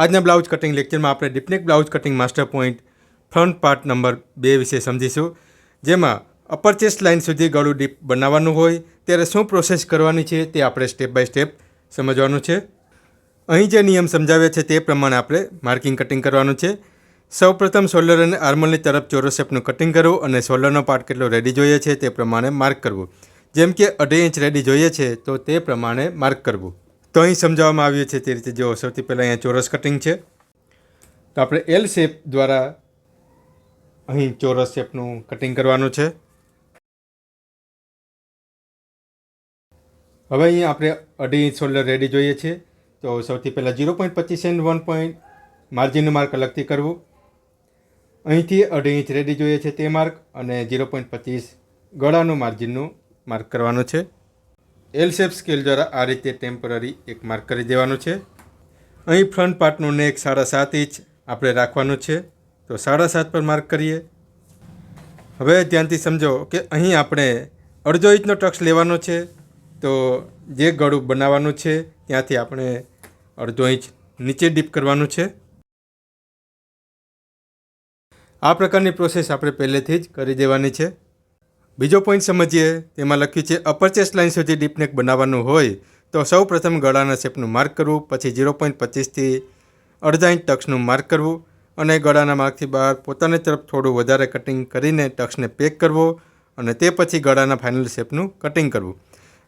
આજના blouse cutting લેક્ચરમાં આપણે deep neck blouse cutting master point front part number 2 વિશે સમજીશું, જેમાં અપર ચેસ્ટ લાઇન સુધી ગળું ડીપ બનાવવાનું હોય ત્યારે શું પ્રોસેસ કરવાની છે તે આપણે સ્ટેપ બાય સ્ટેપ સમજવાનું છે. અહીં જે નિયમ સમજાવ્યા છે તે પ્રમાણે આપણે માર્કિંગ કટિંગ કરવાનું છે. સૌપ્રથમ શોલ્ડર અને આર્મલની તરફ ચોરસ શેપનું કટિંગ કરવું અને શોલ્ડરનો પાર્ટ કેટલો રેડી જોઈએ છે તે પ્રમાણે માર્ક કરવું. જેમ કે 2.5 ઇંચ રેડી જોઈએ છે તો તે પ્રમાણે માર્ક કરવું. તો અહીં સમજાવવામાં આવ્યું છે તે રીતે. જો સૌથી પહેલાં અહીંયા ચોરસ કટિંગ છે, તો આપણે એલ શેપ દ્વારા અહીં ચોરસ શેપનું કટિંગ કરવાનું છે. હવે અહીં આપણે 2.5 ઇંચ શોલ્ડર રેડી જોઈએ છે, તો સૌથી પહેલાં 0.25 એન્ડ 1 પોઈન્ટ માર્જિનનું માર્ક અલગથી કરવું. અહીંથી 2.5 ઇંચ રેડી જોઈએ છે તે માર્ક અને 0.25 ગળાનું માર્જિનનું માર્ક કરવાનું છે. એલ શેપ સ્કેલ દ્વારા આ રીતે ટેમ્પરરી એક માર્ક કરી દેવાનું છે. અહીં ફ્રન્ટ પાર્ટનું નેક 7.5 ઇંચ આપણે રાખવાનું છે, તો 7.5 પર માર્ક કરીએ. હવે ધ્યાનથી સમજો કે અહીં આપણે 1/2 ઇંચનો ટક્સ લેવાનો છે, તો જે ગળું બનાવવાનું છે ત્યાંથી આપણે 1/2 ઇંચ નીચે ડીપ કરવાનું છે. આ પ્રકારની પ્રોસેસ આપણે પહેલેથી જ કરી દેવાની છે. બીજો પોઈન્ટ સમજીએ. તેમાં લખ્યું છે અપર ચેસ્ટ લાઇન સુધી ડીપનેક બનાવવાનું હોય તો સૌ પ્રથમ ગળાના શેપનું માર્ક કરવું, પછી 0.25થી 1/2 ઇંચ ટક્સનું માર્ક કરવું અને ગળાના માર્કથી બહાર પોતાની તરફ થોડું વધારે કટિંગ કરીને ટક્સને પેક કરવો અને તે પછી ગળાના ફાઇનલ શેપનું કટિંગ કરવું.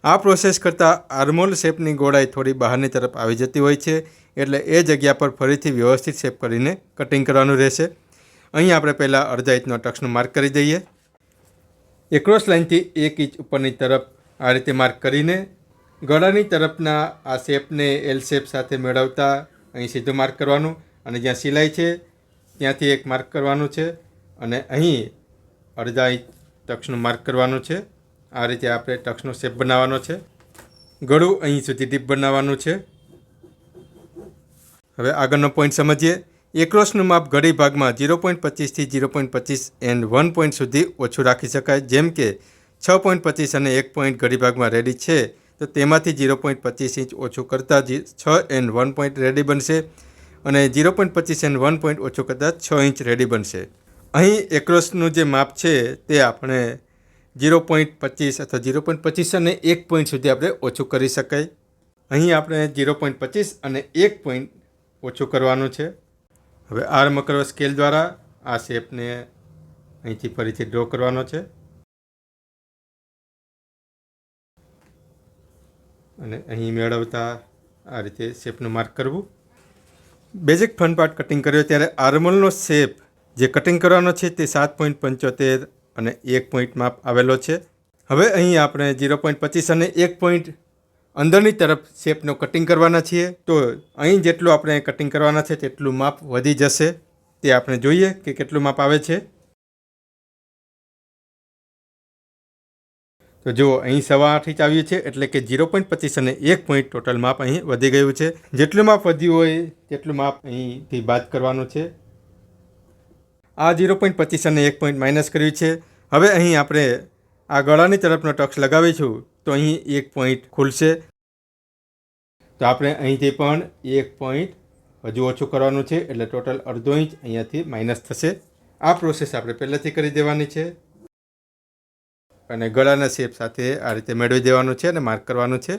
આ પ્રોસેસ કરતાં આર્મહોલ શેપની ગોળાઈ થોડી બહારની તરફ આવી જતી હોય છે, એટલે એ જગ્યા પર ફરીથી વ્યવસ્થિત શેપ કરીને કટિંગ કરવાનું રહેશે. અહીં આપણે પહેલાં 1/2 ઇંચનો ટક્સનું માર્ક કરી દઈએ. એક્રોસ લાઇનથી 1 ઇંચ ઉપરની તરફ આ રીતે માર્ક કરીને ગળાની તરફના આ શેપને એલ શેપ સાથે મેળવતા અહીં સીધું માર્ક કરવાનું અને જ્યાં સિલાઈ છે ત્યાંથી એક માર્ક કરવાનું છે અને અહીં 1/2 ઇંચ ટક્સનું માર્ક કરવાનું છે. આ રીતે આપણે ટક્સનો શેપ બનાવવાનો છે. ગળું અહીં સુધી ડીપ બનાવવાનું છે. હવે આગળનો પોઈન્ટ સમજીએ. એક્રોસનું માપ ઘડી ભાગમાં 0.25થી 0.25 એન્ડ 1 પોઈન્ટ સુધી ઓછું રાખી શકાય. જેમ કે 6.25 અને 1 પોઈન્ટ ઘડી ભાગમાં રેડી છે, તો તેમાંથી 0.25 ઇંચ ઓછું કરતાં 6 એન્ડ 1 પોઈન્ટ રેડી બનશે અને 0.25 એન્ડ 1 પોઈન્ટ ઓછું કરતાં 6 ઇંચ રેડી બનશે. અહીં એક્રોસનું જે માપ છે તે આપણે 0.25 અથવા 0.25 અને 1 પોઈન્ટ સુધી આપણે ઓછું કરી શકાય. અહીં આપણે 0.25 અને 1 પોઈન્ટ ઓછું કરવાનું છે. હવે આર્મ અક્રોસ સ્કેલ દ્વારા આ શેપને અહીંથી ફરીથી ડ્રો કરવાનો છે અને અહીં મેળવતા આ રીતે શેપનું માર્ક કરવું. બેઝિક ફ્રન્ટ પાર્ટ કટિંગ કર્યો ત્યારે આર્મહોલનો શેપ જે કટિંગ કરવાનો છે તે 7.75 અને 1 પોઈન્ટ માપ આવેલો છે. હવે અહીં આપણે 0.25 અને 1 પોઈન્ટ અંદરની તરફ શેપનો કટિંગ કરવાના છીએ, તો અહીં જેટલું આપણે કટિંગ કરવાના છે તેટલું માપ વધી જશે. તે આપણે જોઈએ કે કેટલું માપ આવે છે. તો જુઓ, અહીં 8.25 ઇંચ આવ્યું છે, એટલે કે 0.25 અને 1 પોઈન્ટ ટોટલ માપ અહીં વધી ગયું છે. જેટલું માપ વધ્યું હોય તેટલું માપ અહીંથી બાદ કરવાનું છે. આ 0.25 અને 1 પોઈન્ટ માઇનસ કર્યું છે. હવે અહીં આપણે આ ગળાની તરફનો ટક્સ લગાવીશું તો અહીં 1 પોઈન્ટ ખુલશે, તો આપણે અહીંથી પણ 1 પોઈન્ટ હજુ ઓછું કરવાનું છે, એટલે ટોટલ 1/2 ઇંચ અહીંયાથી માઇનસ થશે. આ પ્રોસેસ આપણે પહેલાંથી કરી દેવાની છે અને ગળાના શેપ સાથે આ રીતે મેળવી દેવાનું છે અને માર્ક કરવાનું છે.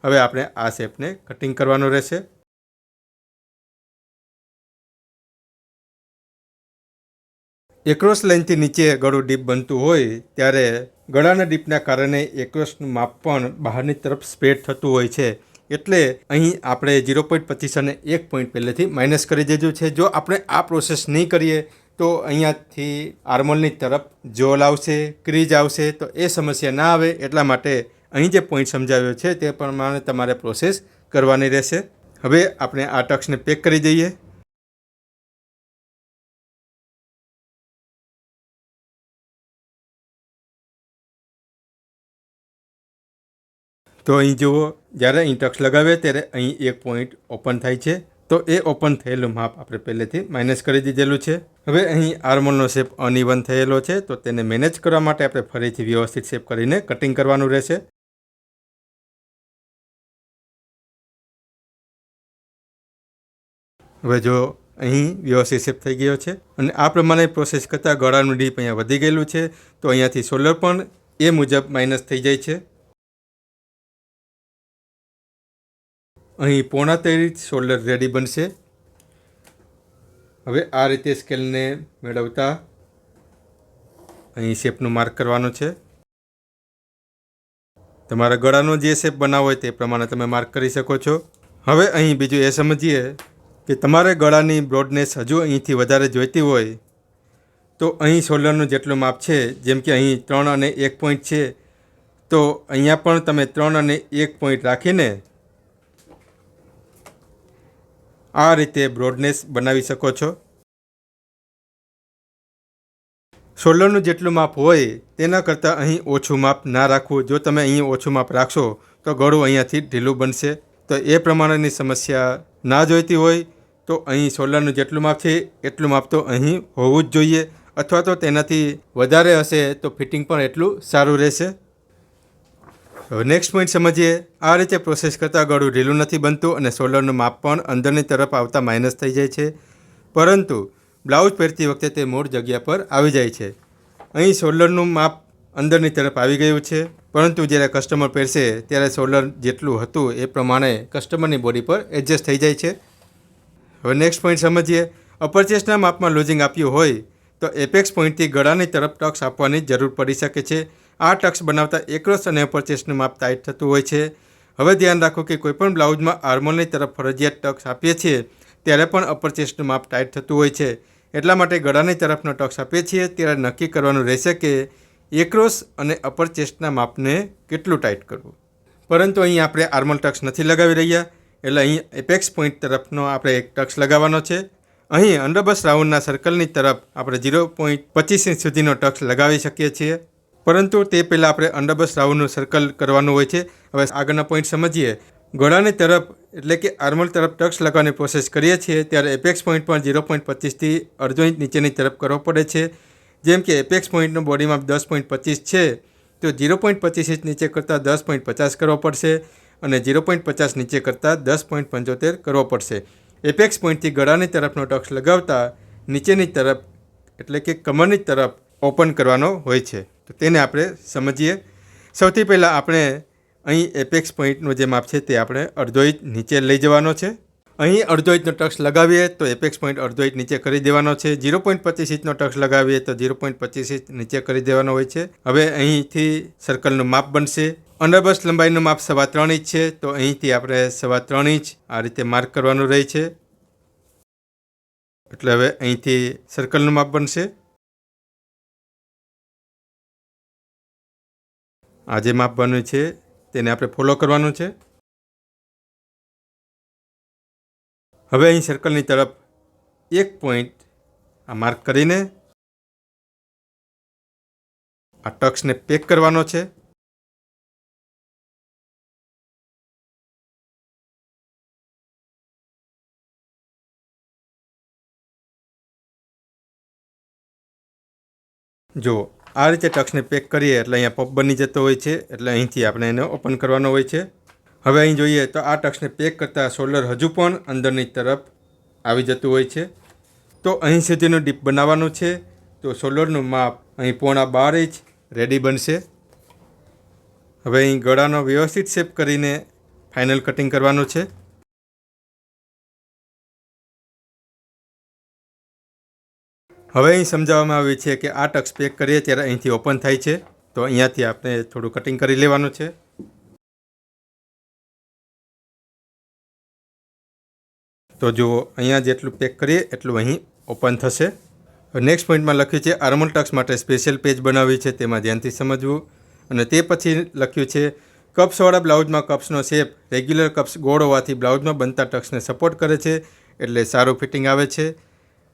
હવે આપણે આ શેપને કટિંગ કરવાનું રહેશે. એક્રોસ લાઇનથી નીચે ગળું ડીપ બનતું હોય ત્યારે ગળાના ડીપના કારણે એક્રોસનું માપ પણ બહારની તરફ સ્પ્રેડ થતું હોય છે, એટલે અહીં આપણે 0.25 અને 1 પોઈન્ટ પહેલેથી માઇનસ કરી દીધું છે. જો આપણે આ પ્રોસેસ નહીં કરીએ તો અહીંયાથી આર્મહોલની તરફ જોલ આવશે, ક્રીજ આવશે, તો એ સમસ્યા ના આવે એટલા માટે અહીં જે પોઈન્ટ સમજાવ્યો છે તે પ્રમાણે તમારે પ્રોસેસ કરવાની રહેશે. હવે આપણે આ ટક્સને પેક કરી દઈએ. તો અહીં જુઓ, જ્યારે અહીં ટક્સ લગાવીએ ત્યારે અહીં 1 પોઈન્ટ ઓપન થાય છે, તો એ ઓપન થયેલું માપ આપણે પહેલેથી માઇનસ કરી દીધેલું છે. હવે અહીં આર્મહોલનો શેપ અનઇવન થયેલો છે, તો તેને મેનેજ કરવા માટે આપણે ફરીથી વ્યવસ્થિત શેપ કરીને કટિંગ કરવાનું રહેશે. હવે જો અહીં વ્યવસ્થિત શેપ થઈ ગયો છે અને આ પ્રમાણે પ્રોસેસ કરતાં ગળાનું ડીપ અહીંયા વધી ગયેલું છે, તો અહીંયાથી સોલ્ડર પણ એ મુજબ માઇનસ થઈ જાય છે. અહીં 0.5 ઇંચ સોલ્ડર રેડી બનશે. હવે આ રીતે સ્કેલને મેળવતા અહીં શેપનું માર્ક કરવાનું છે. તમારા ગળાનો જે શેપ બનાવવો હોય તે પ્રમાણે તમે માર્ક કરી શકો છો. હવે અહીં બીજું એ સમજીએ કે તમારે ગળાની બ્રોડનેસ હજુ અહીંથી વધારે જોઈતી હોય તો અહીં શોલ્ડરનું જેટલું માપ છે, જેમ કે અહીં 3 અને 1 પોઈન્ટ છે, તો અહીંયા પણ તમે 3 અને 1 પોઈન્ટ રાખીને આ રીતે બ્રોડનેસ બનાવી શકો છો. શોલ્ડરનું જેટલું માપ હોય તેના કરતાં અહીં ઓછું માપ ના રાખવું. જો તમે અહીં ઓછું માપ રાખશો તો ગળું અહીંયાથી ઢીલું બનશે. તો એ પ્રમાણેની સમસ્યા ના જોઈતી હોય તો અહીં શોલ્ડરનું જેટલું માપ છે એટલું માપ તો અહીં હોવું જ જોઈએ, અથવા તો તેનાથી વધારે હશે તો ફિટિંગ પણ એટલું સારું રહેશે. હવે નેક્સ્ટ પોઈન્ટ સમજીએ. આ રીતે પ્રોસેસ કરતાં ગળું ઢીલું નથી બનતું અને શોલ્ડરનું માપ પણ અંદરની તરફ આવતા માઇનસ થઈ જાય છે, પરંતુ બ્લાઉઝ પહેરતી વખતે તે મૂળ જગ્યા પર આવી જાય છે. અહીં શોલ્ડરનું માપ અંદરની તરફ આવી ગયું છે, પરંતુ જ્યારે કસ્ટમર પહેરશે ત્યારે શોલ્ડર જેટલું હતું એ પ્રમાણે કસ્ટમરની બોડી પર એડજસ્ટ થઈ જાય છે. હવે નેક્સ્ટ પોઈન્ટ સમજીએ. અપર ચેસ્ટના માપમાં લૂઝિંગ આપ્યું હોય તો એપેક્સ પોઈન્ટથી ગળાની તરફ ટક્સ આપવાની જરૂર પડી શકે છે. આ ટક્સ બનાવતા એક્રોસ અને અપર ચેસ્ટનું માપ ટાઈટ થતું હોય છે. હવે ધ્યાન રાખો કે કોઈપણ બ્લાઉઝમાં આર્મોલની તરફ ફરજિયાત ટક્સ આપીએ છીએ ત્યારે પણ અપર ચેસ્ટનું માપ ટાઈટ થતું હોય છે. એટલા માટે ગળાની તરફનો ટક્સ આપીએ છીએ ત્યારે નક્કી કરવાનું રહેશે કે એક્રોસ અને અપર ચેસ્ટના માપને કેટલું ટાઈટ કરવું. પરંતુ અહીં આપણે આર્મોલ ટક્સ નથી લગાવી રહ્યા, એટલે અહીં એપેક્સ પોઈન્ટ તરફનો આપણે એક ટક્સ લગાવવાનો છે. અહીં અંડરબસ રાઉન્ડના સર્કલની તરફ આપણે 0.25 ઇંચ સુધીનો ટક્સ લગાવી શકીએ છીએ, પરંતુ તે પહેલાં આપણે અંડરબસ રાઉન્ડનું સર્કલ કરવાનું હોય છે. હવે આગળના પોઈન્ટ સમજીએ. ગળાની તરફ એટલે કે આર્મોલ તરફ ટક્સ લગાવવાની પ્રોસેસ કરીએ છીએ ત્યારે એપેક્સ પોઈન્ટ પણ 0.25થી અડધો ઇંચ નીચેની તરફ કરવો પડે છે. જેમ કે એપેક્સ પોઈન્ટનો બોડી માપ 10.25 છે, તો 0.25 ઇંચ નીચે કરતાં 10.50 કરવો પડશે અને 0.50 નીચે કરતાં 10.75 કરવો પડશે. એપેક્સ પોઈન્ટથી ગળાની તરફનો ટક્સ લગાવતા નીચેની તરફ એટલે કે કમરની તરફ ઓપન કરવાનો હોય છે. તો તેને આપણે સમજીએ. સૌથી પહેલાં આપણે અહીં એપેક્સ પોઈન્ટનો જે માપ છે તે આપણે અડધો ઇંચ નીચે લઈ જવાનો છે. અહીં અડધો ઇંચનો ટક્સ લગાવીએ તો એપેક્સ પોઈન્ટ અડધો ઇંચ નીચે કરી દેવાનો છે. 0.25 ઇંચનો ટક્સ લગાવીએ તો 0.25 ઇંચ નીચે કરી દેવાનો હોય છે. હવે અહીંથી સર્કલનું માપ બનશે. અંડરબસ લંબાઈનું માપ 3.25 ઇંચ છે, તો અહીંથી આપણે 3.25 ઇંચ આ રીતે માર્ક કરવાનું રહે છે. એટલે હવે અહીંથી સર્કલનું માપ બનશે. આ જે માપ બન્યું છે તેને આપણે ફોલો કરવાનું છે. હવે અહીં સર્કલની તરફ 1 પોઈન્ટ આ માર્ક કરીને આ ટક્સને પેક કરવાનો છે. જો આ રીતે ટક્સને પેક કરીએ એટલે અહીંયા પપ બની જતો હોય છે, એટલે અહીંથી આપણે એને ઓપન કરવાનો હોય છે. હવે અહીં જોઈએ તો આ ટક્સને પેક કરતાં શોલ્ડર હજુ પણ અંદરની તરફ આવી જતું હોય છે. તો અહીં સુધીનું ડીપ બનાવવાનું છે, તો શોલ્ડરનું માપ અહીં 0.25 ઇંચ રેડી બનશે. હવે અહીં ગળાનો વ્યવસ્થિત શેપ કરીને ફાઇનલ કટિંગ કરવાનું છે. હવે અહીં સમજાવવામાં આવ્યું છે કે આ ટક્સ પેક કરીએ ત્યારે અહીંથી ઓપન થાય છે, તો અહીંયાથી આપણે થોડું કટિંગ કરી લેવાનું છે. તો જુઓ અહીંયા જેટલું પેક કરીએ એટલું અહીં ઓપન થશે. નેક્સ્ટ પોઈન્ટમાં લખ્યું છે આર્મોલ ટક્સ માટે સ્પેશિયલ પેજ બનાવી છે, તેમાં ધ્યાનથી સમજવું. અને તે પછી લખ્યું છે કપ્સવાળા બ્લાઉઝમાં કપ્સનો શેપ રેગ્યુલર કપ્સ ગોળ હોવાથી બ્લાઉઝમાં બનતા ટક્સને સપોર્ટ કરે છે, એટલે સારું ફિટિંગ આવે છે.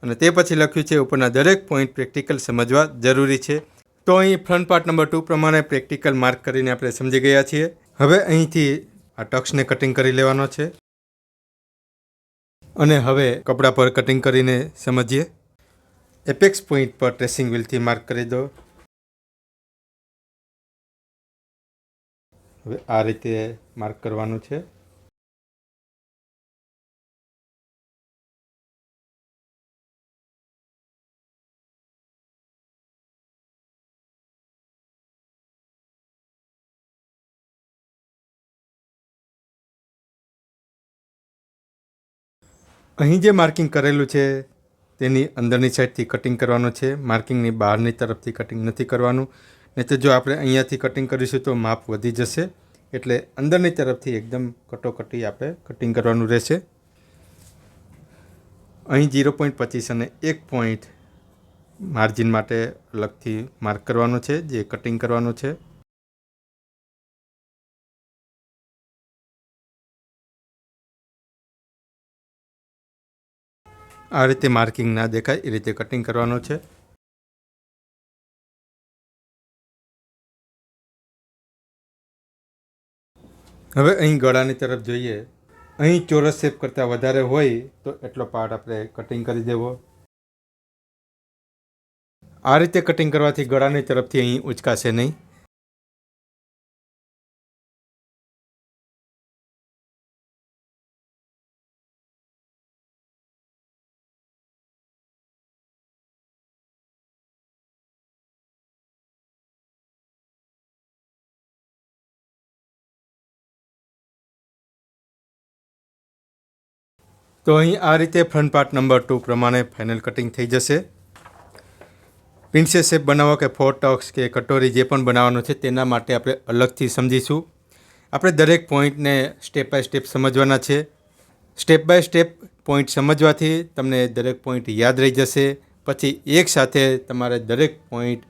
અને તે પછી લખ્યું છે ઉપરના દરેક પોઈન્ટ પ્રેક્ટિકલ સમજવા જરૂરી છે. તો અહીં ફ્રન્ટ પાર્ટ નંબર 2 પ્રમાણે પ્રેક્ટિકલ માર્ક કરીને આપણે સમજી ગયા છીએ. હવે અહીંથી આ ટક્સને કટિંગ કરી લેવાનો છે. અને હવે કપડા પર કટિંગ કરીને સમજીએ. એપેક્સ પોઈન્ટ પર ટ્રેસિંગ વ્હીલથી માર્ક કરી દો. હવે આ રીતે માર્ક કરવાનું છે. અહીં જે માર્કિંગ કરેલું છે તેની અંદરની સાઈડથી કટિંગ કરવાનું છે, માર્કિંગની બહારની તરફથી કટિંગ નથી કરવાનું. નહીં તો જો આપણે અહીંયાથી કટિંગ કરીશું તો માપ વધી જશે. એટલે અંદરની તરફથી એકદમ કટોકટી આપણે કટિંગ કરવાનું રહેશે. અહીં 0.25 અને 1 પોઈન્ટ માર્જિન માટે અલગથી માર્ક કરવાનું છે, જે કટિંગ કરવાનું છે. આ રીતે માર્કિંગ ના દેખાય એ રીતે કટિંગ કરવાનું છે. હવે અહીં ગળાની તરફ જોઈએ. અહીં ચોરસ શેપ કરતાં વધારે હોય તો એટલો પાર્ટ આપણે કટિંગ કરી દેવો. આ રીતે કટિંગ કરવાથી ગળાની તરફથી અહીં ઉચકાશે નહીં. તો અહીં આ રીતે ફ્રન્ટ પાર્ટ નંબર 2 પ્રમાણે ફાઇનલ કટિંગ થઈ જશે. પ્રિન્સેસ શેપ બનાવવા કે ફોર ટક્સ કે કટોરી જે પણ બનાવવાનું છે તેના માટે આપણે અલગથી સમજીશું. આપણે દરેક પોઈન્ટને સ્ટેપ બાય સ્ટેપ સમજવાના છે. સ્ટેપ બાય સ્ટેપ પોઈન્ટ સમજવાથી તમને દરેક પોઈન્ટ યાદ રહી જશે. પછી એકસાથે તમારે દરેક પોઈન્ટ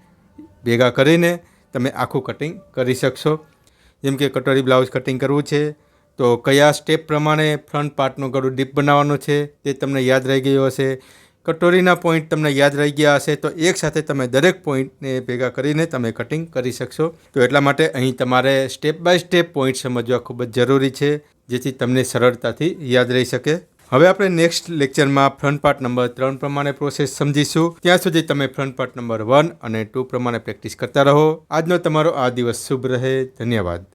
ભેગા કરીને તમે આખું કટિંગ કરી શકશો. જેમ કે કટોરી બ્લાઉઝ કટિંગ કરવું છે તો કયા સ્ટેપ પ્રમાણે ફ્રન્ટ પાર્ટનું ગળું ડીપ બનાવવાનું છે તે તમને યાદ રહી ગયું હશે. કટોરીના પોઈન્ટ તમને યાદ રહી ગયા હશે તો એકસાથે તમે દરેક પોઈન્ટને ભેગા કરીને તમે કટિંગ કરી શકશો. તો એટલા માટે અહીં તમારે સ્ટેપ બાય સ્ટેપ પોઈન્ટ સમજવા ખૂબ જ જરૂરી છે, જેથી તમને સરળતાથી યાદ રહી શકે. હવે આપણે નેક્સ્ટ લેક્ચરમાં ફ્રન્ટ પાર્ટ નંબર 3 પ્રમાણે પ્રોસેસ સમજીશું. ત્યાં સુધી તમે ફ્રન્ટ પાર્ટ નંબર 1 અને 2 પ્રમાણે પ્રેક્ટિસ કરતા રહો. આજનો તમારો આ દિવસ શુભ રહે. ધન્યવાદ.